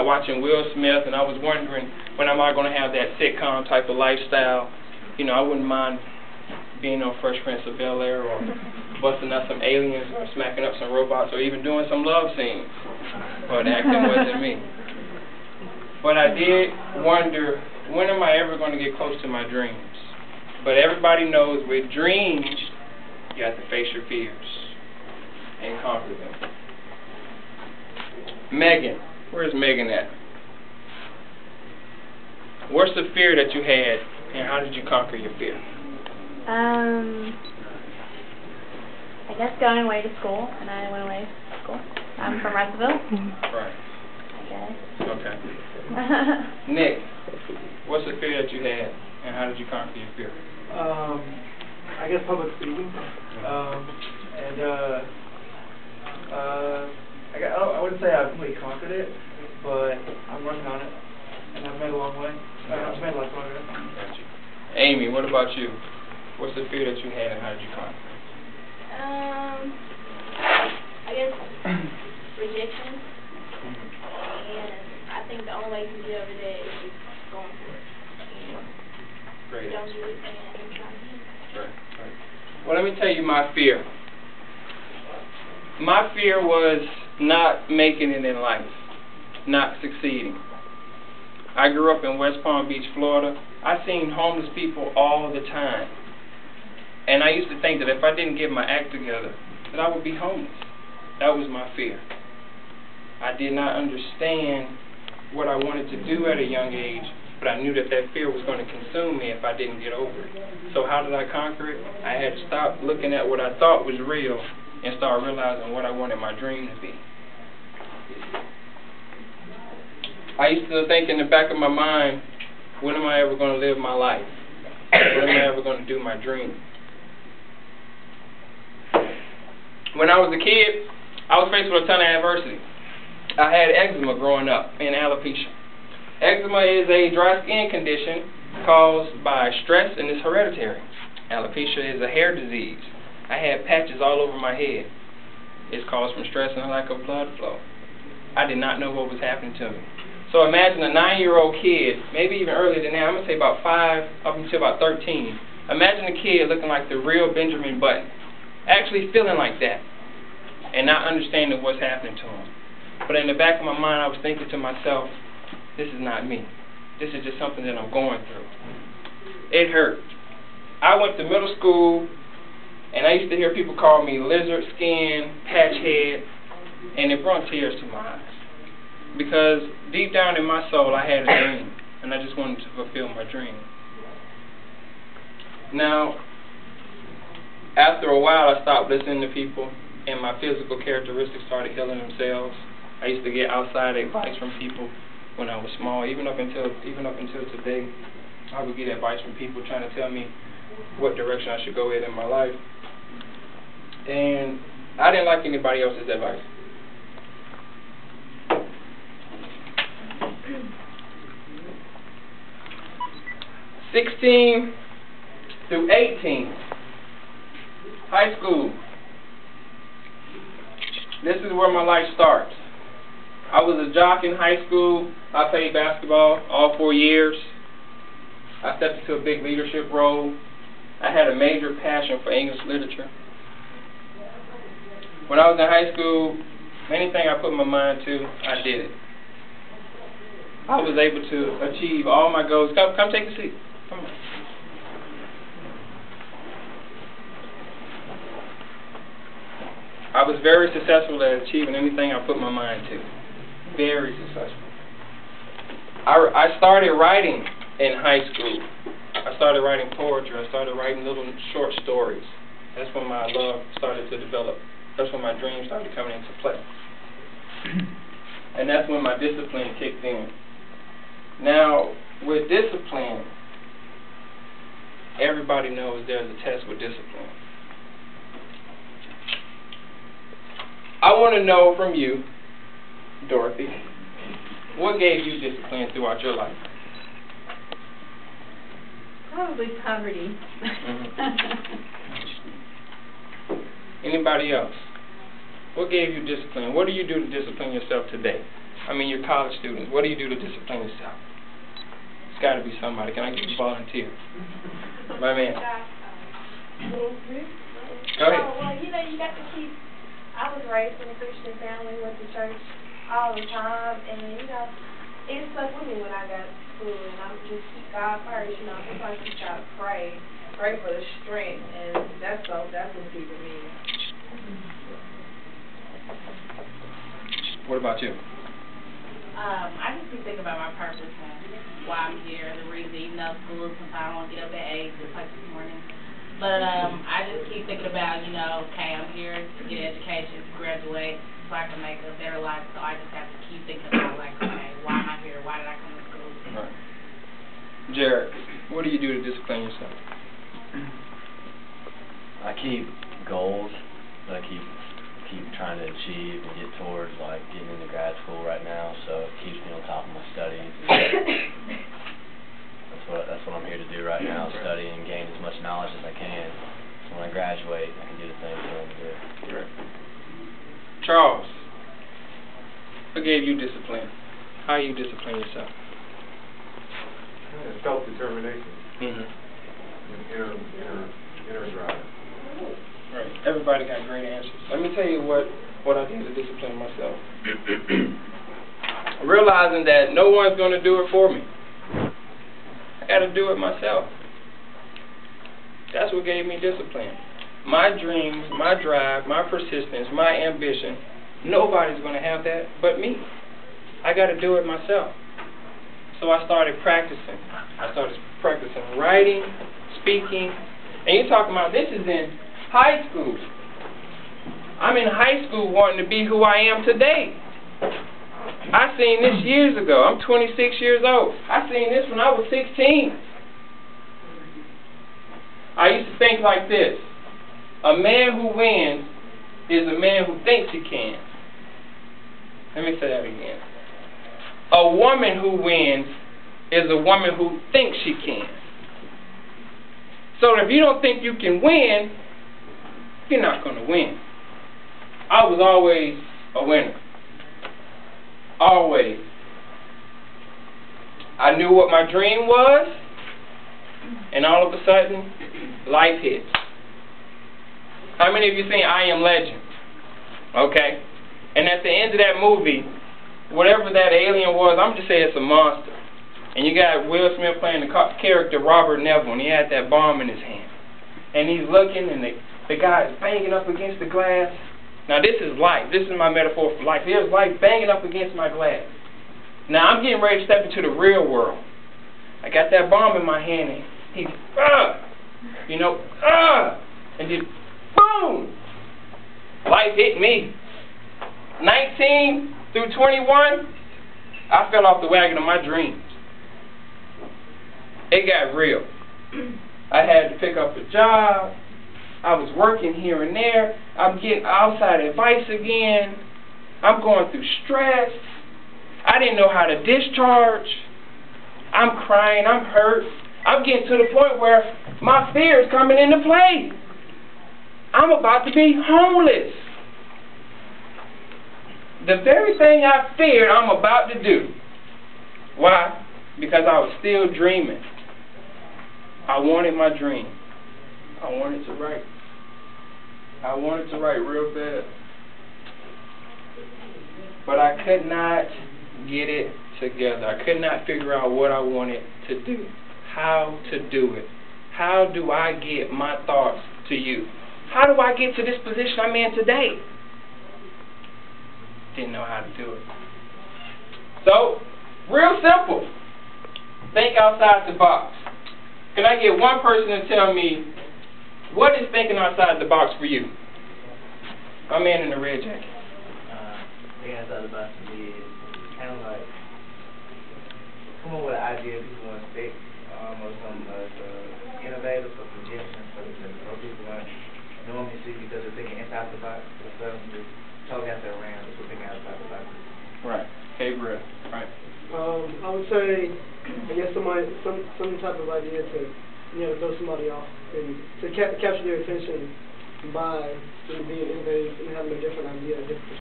out watching Will Smith, and I was wondering, when am I going to have that sitcom type of lifestyle? You know, I wouldn't mind being on Fresh Prince of Bel-Air, or busting out some aliens, or smacking up some robots, or even doing some love scenes. But acting wasn't me. But I did wonder, when am I ever going to get close to my dreams? But everybody knows with dreams, you have to face your fears and conquer them. Megan, where's Megan at? What's the fear that you had, and how did you conquer your fear? I guess going away to school, and I went away to school. I'm from Russellville. Right. I guess. Okay. Nick, what's the fear that you had, and how did you conquer your fear? I guess public speaking. I wouldn't say I've completely conquered it, but I'm working on it, and I've made a long way. I've made a lot of progress. Gotcha. Amy, what about you? What's the fear that you had, and how did you conquer it? I guess rejection, and I think the only way to get over that is just going for it. Great. Don't do it and try again. Right. Well, let me tell you my fear. My fear was not making it in life, not succeeding. I grew up in West Palm Beach, Florida. I seen homeless people all the time. And I used to think that if I didn't get my act together, that I would be homeless. That was my fear. I did not understand what I wanted to do at a young age, but I knew that that fear was going to consume me if I didn't get over it. So how did I conquer it? I had to stop looking at what I thought was real and start realizing what I wanted my dream to be. I used to think in the back of my mind, when am I ever going to live my life? When am I ever going to do my dream? When I was a kid, I was faced with a ton of adversity. I had eczema growing up and alopecia. Eczema is a dry skin condition caused by stress, and it's hereditary. Alopecia is a hair disease. I had patches all over my head. It's caused from stress and a lack of blood flow. I did not know what was happening to me. So imagine a 9-year-old kid, maybe even earlier than that, I'm going to say about 5 up until about 13. Imagine a kid looking like the real Benjamin Button, actually feeling like that, and not understanding what's happening to him. But in the back of my mind, I was thinking to myself, this is not me. This is just something that I'm going through. It hurt. I went to middle school, and I used to hear people call me lizard skin, patch head, and it brought tears to my eyes. Because deep down in my soul, I had a dream, and I just wanted to fulfill my dream. Now, after a while, I stopped listening to people, and my physical characteristics started healing themselves. I used to get outside advice from people when I was small, even up until today. I would get advice from people trying to tell me what direction I should go in my life. And I didn't like anybody else's advice. (16 through 18), high school. This is where my life starts. I was a jock in high school. I played basketball all 4 years. I stepped into a big leadership role. I had a major passion for English literature. When I was in high school, anything I put my mind to, I did it. I was able to achieve all my goals. Come take a seat. Come on. I was very successful at achieving anything I put my mind to. Very successful. I started writing in high school. I started writing poetry. I started writing little short stories. That's when my love started to develop. That's when my dreams started coming into play. And that's when my discipline kicked in. Now, with discipline, everybody knows there's a test with discipline. I want to know from you, Dorothy, what gave you discipline throughout your life? Probably poverty. Anybody else? What gave you discipline? What do you do to discipline yourself today? I mean, your college students. What do you do to discipline yourself? It's got to be somebody. Can I get a volunteer? My man. Go ahead. Well, you know, you got to keep. I was raised in a Christian family, went to church all the time, and you know, it stuck with me when I got to school. And I'm just keep God first. You know, sometimes you gotta pray for the strength, and that's what keeping me. What about you? I just be thinking about my purpose and why I'm here, the reason, even though school sometimes I don't get up at 8, just like this morning. But I just keep thinking about, you know, okay, I'm here to get education, to graduate, so I can make a better life. So I just have to keep thinking about, like, okay, why am I here? Why did I come to school? Right. Jared, what do you do to discipline yourself? I keep goals that I keep trying to achieve and get towards, like getting into grad school right now, so it keeps me on top of my studies. That's what I'm here to do right now, study and gain as much knowledge as I can. So when I graduate, I can do the things I want to do. Right. Charles, what gave you discipline? How you discipline yourself? Self-determination. Mm-hmm. Inner drive. Right. Everybody got great answers. Let me tell you what I did to discipline myself. Realizing that no one's going to do it for me. I got to do it myself. That's what gave me discipline. My dreams, my drive, my persistence, my ambition, nobody's going to have that but me. I got to do it myself. So I started practicing. I started practicing writing, speaking, and you're talking about this is in high school. I'm in high school wanting to be who I am today. I seen this years ago. I'm 26 years old. I seen this when I was 16. I used to think like this. A man who wins is a man who thinks he can. Let me say that again. A woman who wins is a woman who thinks she can. So if you don't think you can win, you're not going to win. I was always a winner. Always. I knew what my dream was, and all of a sudden, life hits. How many of you seen I Am Legend? Okay. And at the end of that movie, whatever that alien was, I'm just saying it's a monster. And you got Will Smith playing the character Robert Neville, and he had that bomb in his hand. And he's looking, and the guy is banging up against the glass. Now this is life. This is my metaphor for life. Here's life banging up against my glass. Now I'm getting ready to step into the real world. I got that bomb in my hand, and he's, and then, boom! Life hit me. 19 through 21, I fell off the wagon of my dreams. It got real. I had to pick up a job. I was working here and there. I'm getting outside advice again. I'm going through stress. I didn't know how to discharge. I'm crying. I'm hurt. I'm getting to the point where my fear is coming into play. I'm about to be homeless. The very thing I feared I'm about to do. Why? Because I was still dreaming. I wanted my dream. I wanted to write. I wanted to write real bad. But I could not get it together. I could not figure out what I wanted to do. How to do it. How do I get my thoughts to you? How do I get to this position I'm in today? Didn't know how to do it. So, real simple. Think outside the box. Can I get one person to tell me, what is thinking outside the box for you? My man in the red jacket. Thinking outside the box for me is kind of like, come up with an idea people want to think, or something like innovative or suggestions so that people aren't normally see because they're thinking inside the box. So just talking out there around, just thinking outside the box. Right. Gabriel. Right. I would say, I guess some type of idea to, throw somebody off and to capture their attention by being innovative and having a different idea, a different